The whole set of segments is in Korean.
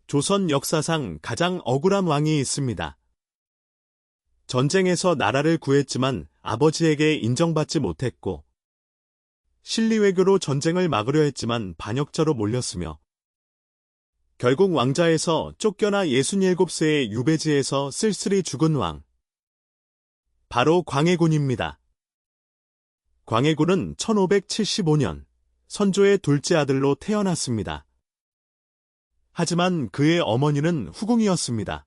조선 역사상 가장 억울한 왕이 있습니다. 전쟁에서 나라를 구했지만 아버지에게 인정받지 못했고, 실리외교로 전쟁을 막으려 했지만 반역자로 몰렸으며, 결국 왕자에서 쫓겨나 67세의 유배지에서 쓸쓸히 죽은 왕. 바로 광해군입니다. 광해군은 1575년 선조의 둘째 아들로 태어났습니다. 하지만 그의 어머니는 후궁이었습니다.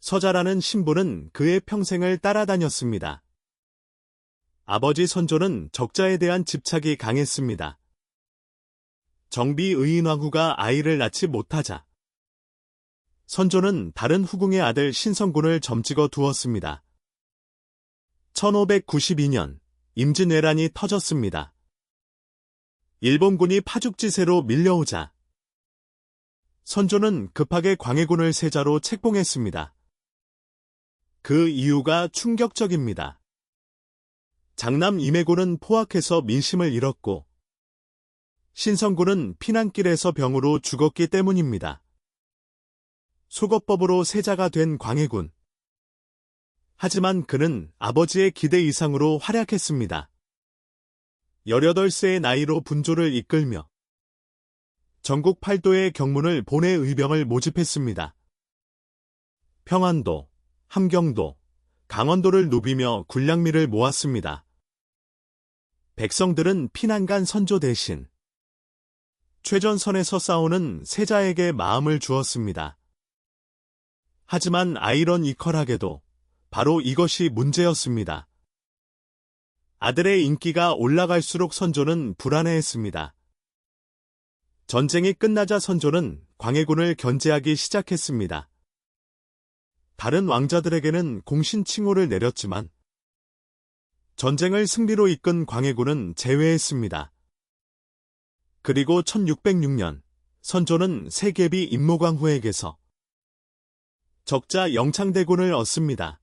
서자라는 신부는 그의 평생을 따라다녔습니다. 아버지 선조는 적자에 대한 집착이 강했습니다. 정비의인왕후가 아이를 낳지 못하자 선조는 다른 후궁의 아들 신성군을 점찍어 두었습니다. 1592년 임진왜란이 터졌습니다. 일본군이 파죽지세로 밀려오자 선조는 급하게 광해군을 세자로 책봉했습니다. 그 이유가 충격적입니다. 장남 임해군은 포악해서 민심을 잃었고 신성군은 피난길에서 병으로 죽었기 때문입니다. 속어법으로 세자가 된 광해군. 하지만 그는 아버지의 기대 이상으로 활약했습니다. 18세의 나이로 분조를 이끌며 전국 8도의 경문을 본의 의병을 모집했습니다. 평안도, 함경도, 강원도를 누비며 군량미를 모았습니다. 백성들은 피난간 선조 대신 최전선에서 싸우는 세자에게 마음을 주었습니다. 하지만 아이러니컬하게도 바로 이것이 문제였습니다. 아들의 인기가 올라갈수록 선조는 불안해했습니다. 전쟁이 끝나자 선조는 광해군을 견제하기 시작했습니다. 다른 왕자들에게는 공신 칭호를 내렸지만 전쟁을 승리로 이끈 광해군은 제외했습니다. 그리고 1606년 선조는 세계비 임모광후에게서 적자 영창대군을 얻습니다.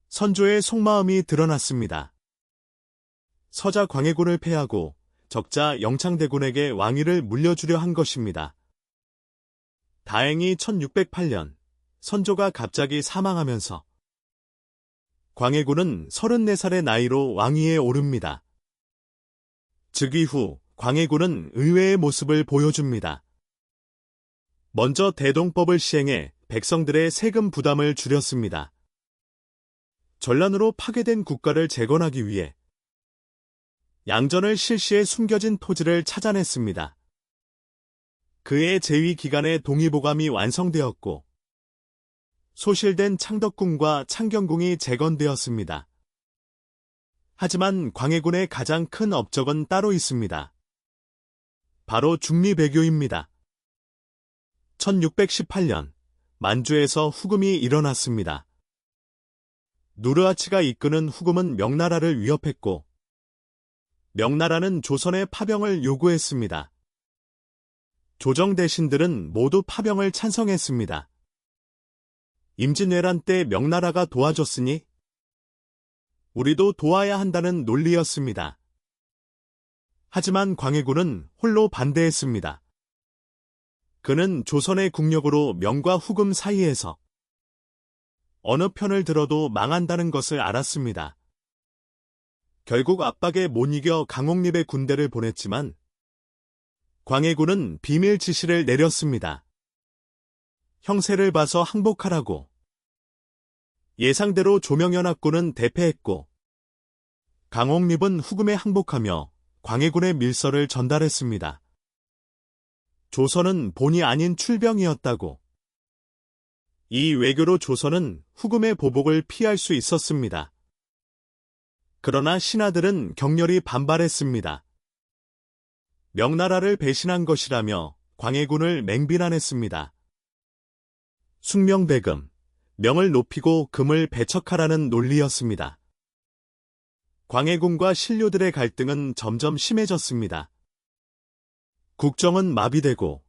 선조의 속마음이 드러났습니다. 서자 광해군을 패하고 적자 영창대군에게 왕위를 물려주려 한 것입니다. 다행히 1608년 선조가 갑자기 사망하면서 광해군은 34살의 나이로 왕위에 오릅니다. 즉위 후 광해군은 의외의 모습을 보여줍니다. 먼저 대동법을 시행해 백성들의 세금 부담을 줄였습니다. 전란으로 파괴된 국가를 재건하기 위해 양전을 실시해 숨겨진 토지를 찾아냈습니다. 그의 재위 기간에 동의보감이 완성되었고 소실된 창덕궁과 창경궁이 재건되었습니다. 하지만 광해군의 가장 큰 업적은 따로 있습니다. 바로 중리배교입니다. 1618년 만주에서 후금이 일어났습니다. 누르하치가 이끄는 후금은 명나라를 위협했고 명나라는 조선의 파병을 요구했습니다. 조정 대신들은 모두 파병을 찬성했습니다. 임진왜란 때 명나라가 도와줬으니 우리도 도와야 한다는 논리였습니다. 하지만 광해군은 홀로 반대했습니다. 그는 조선의 국력으로 명과 후금 사이에서 어느 편을 들어도 망한다는 것을 알았습니다. 결국 압박에 못 이겨 강옥립의 군대를 보냈지만 광해군은 비밀 지시를 내렸습니다. 형세를 봐서 항복하라고. 예상대로 조명연합군은 대패했고 강옥립은 후금에 항복하며 광해군의 밀서를 전달했습니다. 조선은 본이 아닌 출병이었다고. 이 외교로 조선은 후금의 보복을 피할 수 있었습니다. 그러나 신하들은 격렬히 반발했습니다. 명나라를 배신한 것이라며 광해군을 맹비난했습니다. 숙명배금, 명을 높이고 금을 배척하라는 논리였습니다. 광해군과 신료들의 갈등은 점점 심해졌습니다. 국정은 마비되고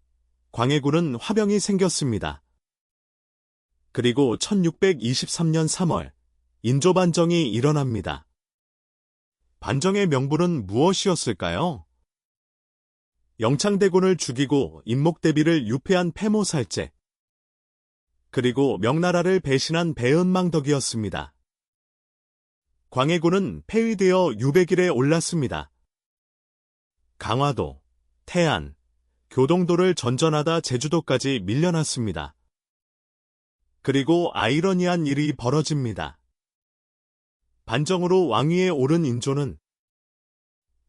광해군은 화병이 생겼습니다. 그리고 1623년 3월 인조반정이 일어납니다. 반정의 명분은 무엇이었을까요? 영창대군을 죽이고 임목대비를 유폐한 패모살제. 그리고 명나라를 배신한 배은망덕이었습니다. 광해군은 폐위되어 유배길에 올랐습니다. 강화도, 태안, 교동도를 전전하다 제주도까지 밀려났습니다. 그리고 아이러니한 일이 벌어집니다. 반정으로 왕위에 오른 인조는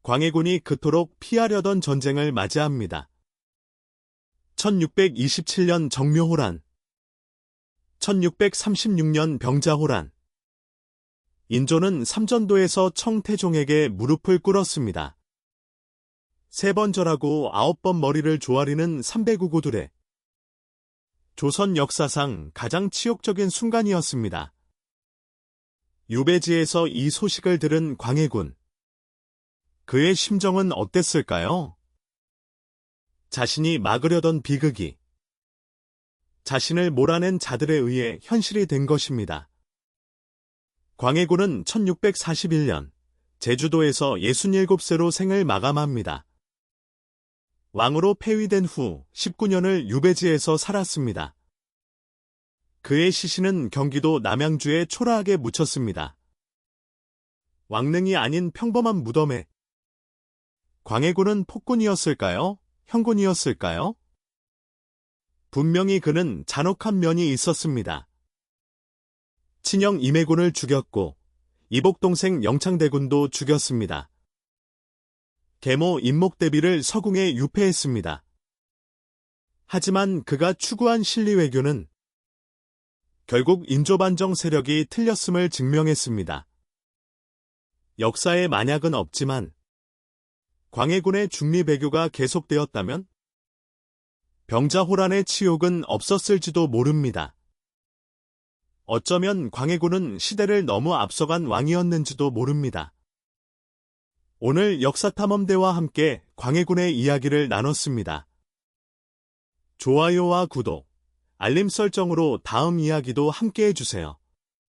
광해군이 그토록 피하려던 전쟁을 맞이합니다. 1627년 정묘호란, 1636년 병자호란. 인조는 삼전도에서 청태종에게 무릎을 꿇었습니다. 3번 절하고 9번 머리를 조아리는 삼배구고들의 조선 역사상 가장 치욕적인 순간이었습니다. 유배지에서 이 소식을 들은 광해군. 그의 심정은 어땠을까요? 자신이 막으려던 비극이 자신을 몰아낸 자들에 의해 현실이 된 것입니다. 광해군은 1641년 제주도에서 67세로 생을 마감합니다. 왕으로 폐위된 후 19년을 유배지에서 살았습니다. 그의 시신은 경기도 남양주에 초라하게 묻혔습니다. 왕릉이 아닌 평범한 무덤에 광해군은 폭군이었을까요? 형군이었을까요? 분명히 그는 잔혹한 면이 있었습니다. 친형 임해군을 죽였고 이복동생 영창대군도 죽였습니다. 계모 임목대비를 서궁에 유폐했습니다. 하지만 그가 추구한 실리외교는 결국 인조반정 세력이 틀렸음을 증명했습니다. 역사에 만약은 없지만 광해군의 중리배교가 계속되었다면 병자호란의 치욕은 없었을지도 모릅니다. 어쩌면 광해군은 시대를 너무 앞서간 왕이었는지도 모릅니다. 오늘 역사탐험대와 함께 광해군의 이야기를 나눴습니다. 좋아요와 구독, 알림 설정으로 다음 이야기도 함께 해주세요.